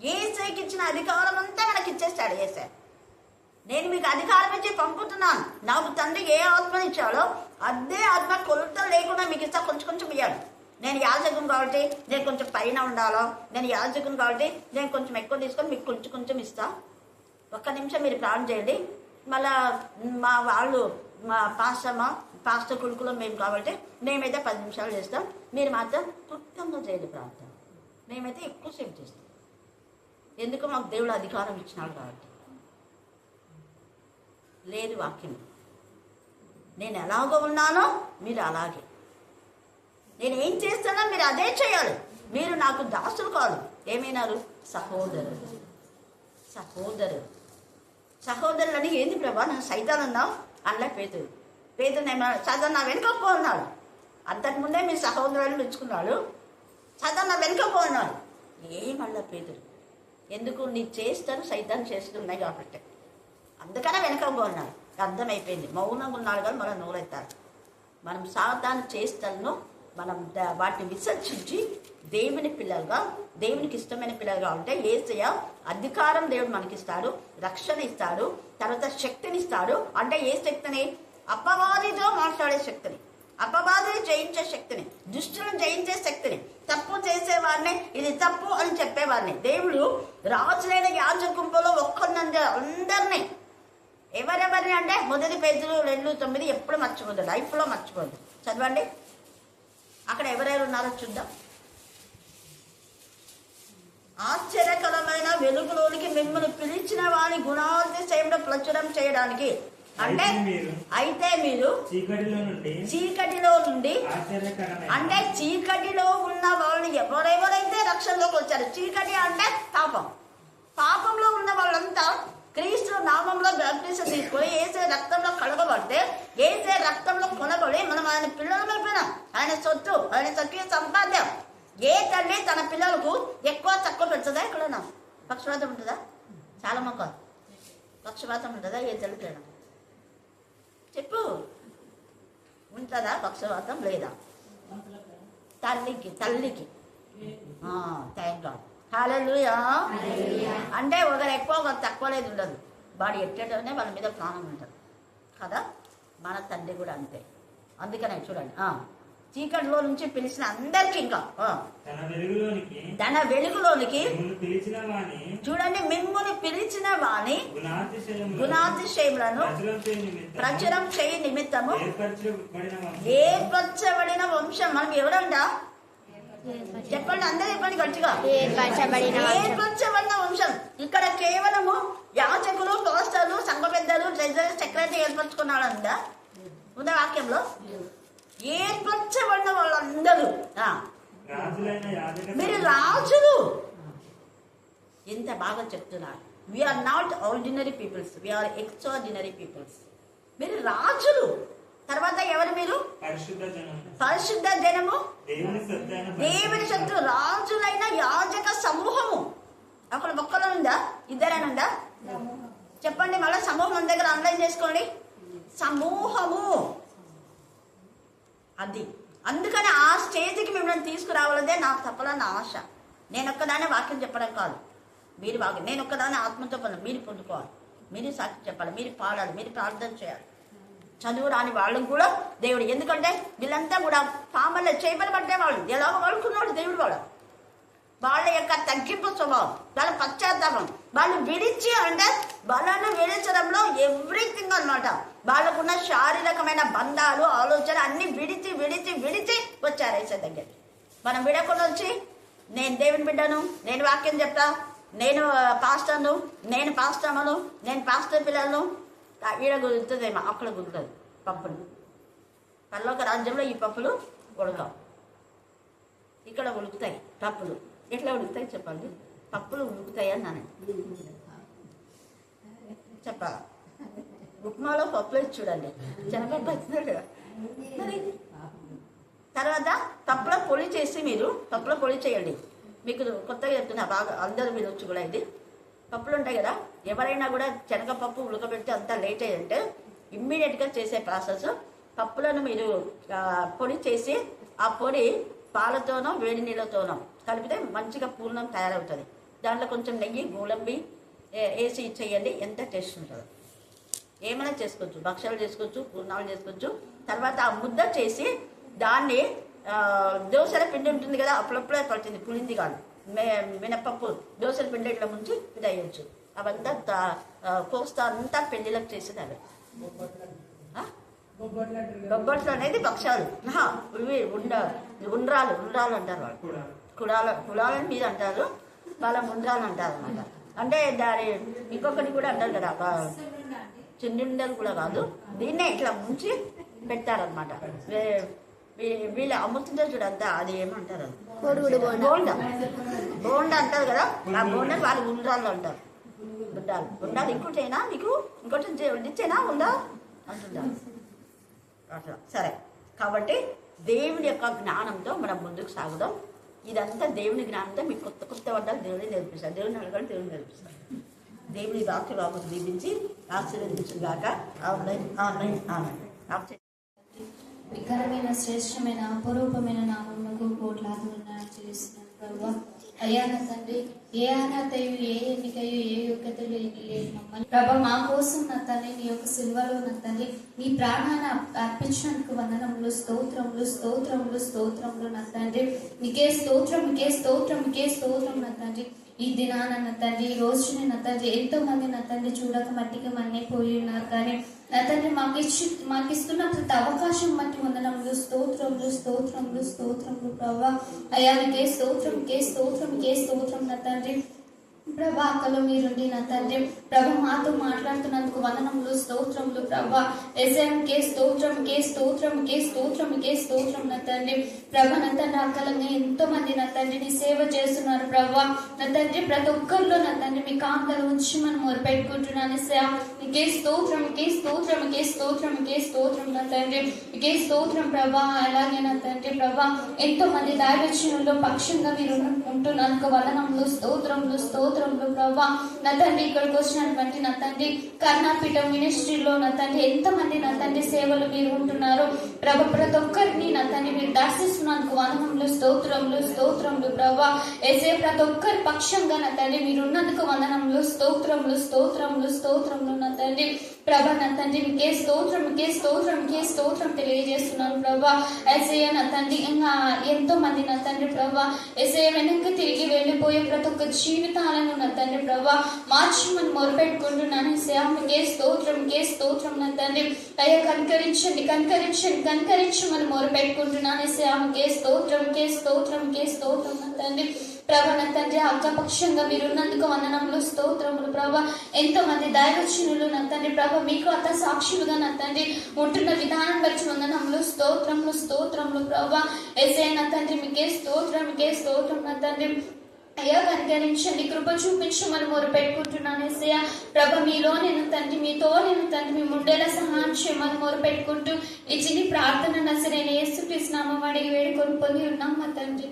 యేసుకి ఇచ్చిన అధికారం అంతా మనకి ఇచ్చేస్తాడు యేసు. నేను మీకు అధికారం ఇచ్చి పంపుతున్నాను. నాకు తండ్రి ఏ ఆత్మని ఇచ్చాడో అదే ఆత్మ కొలతలు లేకుండా మీకు ఇస్తా. కొంచెం ఇవ్వాలి. నేను యాజకుని కాబట్టి నేను కొంచెం పైన ఉండాలో, నేను యాజకుని కాబట్టి నేను కొంచెం ఎక్కువ తీసుకొని మీకు కొంచెం ఇస్తా. ఒక్క నిమిషం మీరు ప్రార్థన చేయండి. మళ్ళా మా వాళ్ళు మా పాస్టర్ కొడుకులో మేము కాబట్టి మేమైతే 10 నిమిషాలు చేస్తాం. మీరు మాత్రం క్లుప్తంగా చేయండి ప్రార్థన. మేమైతే ఎక్కువసేపు చేస్తాం. ఎందుకు? మాకు దేవుడు అధికారం ఇచ్చినాడు కాబట్టి. లేదు వాక్యం. నేను ఎలాగో ఉన్నానో మీరు అలాగే, నేను ఏం చేస్తానో మీరు అదే చేయాలి. మీరు నాకు దాసులు కాదు, ఏమైనారు? సహోదరులు అని ఏంది ప్రభా, నేను సైతాన్ అన్నావు అనలే పేతురు. సైతాన్ నా వెనుకపో అన్నాడు. అంతకుముందే మీ సహోదరులను మెచ్చుకున్నాడు. సైతాన్ నా వెనుకపో అన్నాడు. ఏమన్నా పేతురు? ఎందుకు? నీ చేస్తాను సైతాన్ చేస్తున్నాయి కాబట్టి అందుకనే వెనకపో అన్నాడు. అర్థమైపోయింది. మౌనంగా ఉన్నాడు కానీ మనం నోరెత్తారు. మనం సాతాను చేస్తాను మనం వాటిని విసర్జించి దేవుని పిల్లలుగా, దేవునికి ఇష్టమైన పిల్లలుగా ఉంటే యేసయ్య అధికారం దేవుడు మనకిస్తాడు, రక్షణ ఇస్తాడు, తర్వాత శక్తిని ఇస్తాడు. అంటే ఏ శక్తిని? అపవాదితో మాట్లాడే శక్తిని, అపవాదిని జయించే శక్తిని, దుష్టులను జయించే శక్తిని, తప్పు చేసేవాడిని ఇది తప్పు అని చెప్పేవాడిని. దేవుడు రాజులైన యాజకుంపలో అందరినీ, ఎవరెవరిని అంటే 1 పేతురు 2:9 ఎప్పుడు మర్చిపోదు, లైఫ్లో మర్చిపోదు. చదవండి. అక్కడ ఎవరెవరు ఉన్నారో చూద్దాం. ఆశ్చర్యకరమైన వెలుగులోనికి మిమ్మల్ని పిలిచిన వారి గుణాతిశయంలో ప్రచురం చేయడానికి. అంటే అయితే మీరు చీకటిలో నుండి అంటే చీకటిలో ఉన్న వాళ్ళని ఎవరెవరైతే రక్షణలోకి వచ్చారు. చీకటి అంటే పాపం. పాపంలో ఉన్న వాళ్ళంతా క్రీస్తు నామంలో బాప్టిజం తీసుకొని ఏసే రక్తంలో కడగబడితే, ఏసే రక్తంలో కొనబడి మనం ఆయన పిల్లలమైపోయినాం. ఆయన సొత్తు, ఆయన సఖ్య సంపాద్యం. ఏ తల్లి తన పిల్లలకు ఎక్కువ తక్కువ పెడుతుందా? ఎక్కడన్నా పక్షపాతం ఉంటుందా? చాలా మొక్క పక్షపాతం ఉంటుందా? ఏ తల్లికైనా చెప్పు, ఉంటుందా పక్షపాతం? లేదా? తల్లికి థ్యాంక్ గాడ్. హల్లెలూయా. అంటే ఒకరు ఎక్కువ ఒకరు తక్కువ లేదు ఉండదు. వాడు ఎట్టేటనే వాళ్ళ మీద ప్రాణం ఉంటుంది కదా. మన తండ్రి కూడా అంతే. అందుకనే చూడండి, చీకటిలో నుంచి పిలిచిన అందరికి ఇంకా తన వెలుగులోనికి చూడండి, మిమ్మును పిలిచిన వాని గుణాతిశయములను ప్రచురం చేయి నిమిత్తము ఏర్పరచబడిన వంశం. మనం ఎవరంట చెప్పండి, అందరూ చెప్పండి గట్టిగా. ఏర్పరచబడిన వంశం. ఇక్కడ కేవలము యాజకులు, పాస్టర్లు, సంఘ పెద్దలు, ట్రెజరర్, సెక్రటరీ ఏర్పరచుకున్నాడు అందా ఉందా వాక్యంలో? ఏర్పరచబడిన వాళ్ళందరూ మీరు రాజులు. ఎంత బాగా చెప్తున్నారు. We are not ordinary peoples, we are extraordinary peoples. మీరు రాజులు. తర్వాత ఎవరు మీరు? పరిశుద్ధ జనము, దేవుని శత్రు, రాజులైన యాజక సమూహము. అక్కడ ఒక్కలో ఉందా? ఇద్దరైనా ఉందా? చెప్పండి మళ్ళీ. సమూహం దగ్గర ఆన్లైన్ చేసుకోండి. సమూహము అది. అందుకని ఆ స్టేజ్కి మిమ్మల్ని తీసుకురావాలదే నాకు తప్పలని ఆశ. నేను ఒక్కదానే వాక్యం చెప్పడం కాదు, మీరు వాక్యం. నేను ఒక్కదానే ఆత్మతో పని. మీరు పొందుకోవాలి, మీరు సాక్షి చెప్పాలి, మీరు పాడాలి, మీరు ప్రార్థన చేయాలి. చదువు రాని వాళ్ళకు కూడా దేవుడు, ఎందుకంటే వీళ్ళంతా కూడా పామల్లో చేయబడబట్టే వాళ్ళు ఎలాగో వాడుకున్నాడు దేవుడు. వాళ్ళ యొక్క తగ్గింపు స్వభావం, వాళ్ళ పశ్చాత్తాపం, వాళ్ళు విడిచి అంటే బలను విడిచడంలో ఎవ్రీథింగ్ అనమాట. వాళ్ళకున్న శారీరకమైన బంధాలు, ఆలోచన అన్ని విడిచి విడిచి విడిచి వచ్చారు ఏసే దగ్గర. మనం విడకుండా వచ్చి నేను దేవుని బిడ్డను, నేను వాక్యం చెప్తా, నేను పాస్టర్ను, నేను పాస్టర్ను, నేను పాస్టర్ పిల్లలను, ఈడ కుదురుతుందేమో అక్కడ కుదురుతుంది. పప్పులు పల్లొక రాజ్యంలో ఈ పప్పులు ఉడకవు, ఇక్కడ ఉడుకుతాయి పప్పులు. ఎట్లా ఉడుకుతాయి చెప్పండి? పప్పులు ఉడుకుతాయి అన్నాను చెప్పాలి. ఉప్మాలో పప్పులు వేసి చూడండి, శనగపప్పు వచ్చినాడు కదా మరి. తర్వాత పప్పుల పొడి చేసి మీరు పప్పుల పొడి చేయండి. మీకు కొత్తగా చెప్తున్నా, బాగా అందరూ మీరు వచ్చి కూడా ఇది పప్పులు ఉంటాయి కదా. ఎవరైనా కూడా శనగపప్పు ఉడకబెడితే అంతా లేట్ అయ్యంటే ఇమ్మీడియట్గా చేసే ప్రాసెస్, పప్పులను మీరు పొడి చేసి ఆ పొడి పాలతోనో వేడి నీళ్ళతోనో కలిపితే మంచిగా పూర్ణం తయారవుతుంది. దాంట్లో కొంచెం నెయ్యి, గోడంబి వేసి చేయండి, ఎంత టేస్ట్ ఉంటుందో. ఏమైనా చేసుకోవచ్చు, భక్ష్యాలు చేసుకోవచ్చు, పూర్ణాలు చేసుకోవచ్చు. తర్వాత ఆ ముద్ద చేసి దాన్ని దోసల పిండి ఉంటుంది కదా, అప్పుడప్పుడే పడుతుంది, పులింది కాదు, మినపప్పు దోసల పిండి ఇట్లా ముంచి ఇది అయ్యొచ్చు. అవంతా కోస్తా అంతా పెళ్లిలకు చేసేది అవే. బొబ్బట్లు అనేది భక్ష్యాలు. ఇవి ఉండ్రాలు అంటారు వాళ్ళు. కుడాలని మీద అంటారు, వాళ్ళ ఉండ్రాలు అంటారు అన్నమాట. అంటే దాని ఇంకొకటి కూడా అంటారు కదా, చిన్నుండలు కూడా కాదు, దీన్నే ఇట్లా ముంచి పెడతారనమాట. వీళ్ళు అమ్ముతుంటారు చూడంతా, అది ఏమంటారు? బోండా అంటారు కదా, ఆ బోండా వాళ్ళు ఉండ్రాలు అంటారు. ఉండాలి ఇంకోటైనా మీకు ఇంకోటి ఇచ్చేనా ఉందా అంటుంటారు అట్లా. సరే, కాబట్టి దేవుని యొక్క జ్ఞానంతో మనం ముందుకు సాగుదాం. ఇదంతా దేవుని జ్ఞానంతో మీకు కొత్త కొత్త వంటలు దేవుని నేర్పిస్తారు. దేవుని అడగాలి, దేవుని నేర్పిస్తారు. దేవుని వాక్య బాబుకు దీపించి ఆశీర్వదించుగాక. వికరమైన శ్రేష్టమైన అపరూపమైన నామమునకు కోట్లాది వందనాలు చెల్లిస్తున్నాను ప్రభువా. అయ్యా నా తండ్రి, ఏ అర్హతయు, ఏ ఎన్నికయు, ఏ యోగ్యతలు లేదు మమ్మల్ని ప్రభా. మా కోసం నా తండ్రి నీ యొక్క సిల్వలో నా తండ్రి నీ ప్రాణాన్ని అర్పించినందుకు వందనములు, స్తోత్రములు స్తోత్రములు స్తోత్రములు నా తండ్రి. నీకే స్తోత్రం, నీకే స్తోత్రం, నీకే స్తోత్రం నా తండ్రి. ఈ దినాన నా తండ్రి, ఈ రోజుని నా తండ్రి ఎంతో మంది నా తండ్రి చూడక మట్టికి మన్నిపోయి ఉన్నారు. కానీ నా తండ్రి మాకు ఇస్తున్న ప్రతి అవకాశం బట్టి వందనములు, స్తోత్రములు స్తోత్రములు స్తోత్రములు ప్రభా. అయ్యా నీకే స్తోత్రం, నీకే స్తోత్రం, నీకే స్తోత్రం నా తండ్రి. ప్రభా అక్కలో మీరుండి నా తండ్రి ప్రభ మాతో మాట్లాడుతున్నందుకు వందనములు స్తోత్రములు ప్రభా ఎస్ఎంకే స్తోత్రం కే స్తోత్రం కే స్తోత్రం కే స్తోత్రం నా తండ్రి ప్రభ నా తండ్రి అక్కలని ఎంతో మంది నా తండ్రిని సేవ చేస్తున్నారు ప్రభా నా తండ్రి ప్రతి ఒక్కరిలో నా తండ్రి మీ కాంతలు ఉంచి మనం మొరపెట్టుకుంటున్నాను కే స్తోత్రం కే స్తోత్రం కే స్తోత్రం కే స్తోత్రం నా తండ్రి కే స్తోత్రం ప్రభా అలాగే నా తండ్రి ప్రభా ఎంతో మంది దైవజనుల్లో పక్షంగా మీరు ఉంటున్నందుకు వందనములు స్తోత్రములు స్తోత్రములు ప్రభా నా తండ్రి ఇక్కడికి వచ్చినటువంటి నా తండ్రి కర్ణాపీఠం మినిస్ట్రీలో నా తండ్రి ఎంతమంది నా తండ్రి సేవలు మీరు ఉంటున్నారు ప్రభ ప్రతి ఒక్కరిని నా తండ్రి మీరు దర్శిస్తున్నందుకు వందనములు స్తోత్రములు స్తోత్రములు ప్రభా ఏసే ప్రతి ఒక్కరి పక్షంగా నా తండ్రి మీరు ఉన్నందుకు వందనములు స్తోత్రములు స్తోత్రములు స్తోత్రములు నా తండ్రి ప్రభ నా తండ్రి మీకే స్తోత్రం కే స్తోత్రం కే స్తోత్రం తెలియజేస్తున్నాను ప్రభా ఏసయ్య నా తండ్రి ఇంకా ఎంతో మంది నా తండ్రి ప్రభా ఏసయ్య వెనక్కి తిరిగి వెళ్ళిపోయే ప్రతి ఒక్క జీవితాలను నా తండ్రి ప్రభా మార్చమని మొరపెట్టుకుంటున్నాను ఏసయ్య మీకే స్తోత్రం నా తండ్రి అయ్యా కనికరించండి కనికరించండి కనికరించమని మొరపెట్టుకుంటున్నాను ఏసయ్య మీకే స్తోత్రం కే స్తోత్రం కే స్తోత్రం నా తండ్రి ప్రభ నా తండ్రి అక్కపక్షంగా మీరు ఉన్నందుకు వందనములు స్తోత్రములు ప్రభ ఎంతో మంది దైవజనులు నా తండ్రి ప్రభ మీకు అత్త సాక్షులుగా నా తండ్రి ఉంటున్న విధానం బట్టి వందనములు స్తోత్రములు స్తోత్రములు ప్రభ ఏసే నా తండ్రి మీకే స్తోత్రం నా తండ్రి అయ్యా కనికరించండి కృప చూపించమని మొరపెట్టుకుంటున్నాను ఏసయ్య ప్రభ మీలో నేను తండ్రి మీతో నేను తండ్రి మీ ముండేలా సహాయం చేయమని మొరపెట్టుకుంటూ ఈ చిన్ని ప్రార్థన నసరైన యేసుక్రీస్తు నామమున అడిగి వేడుకొని పొంది ఉన్నాం మా తండ్రి.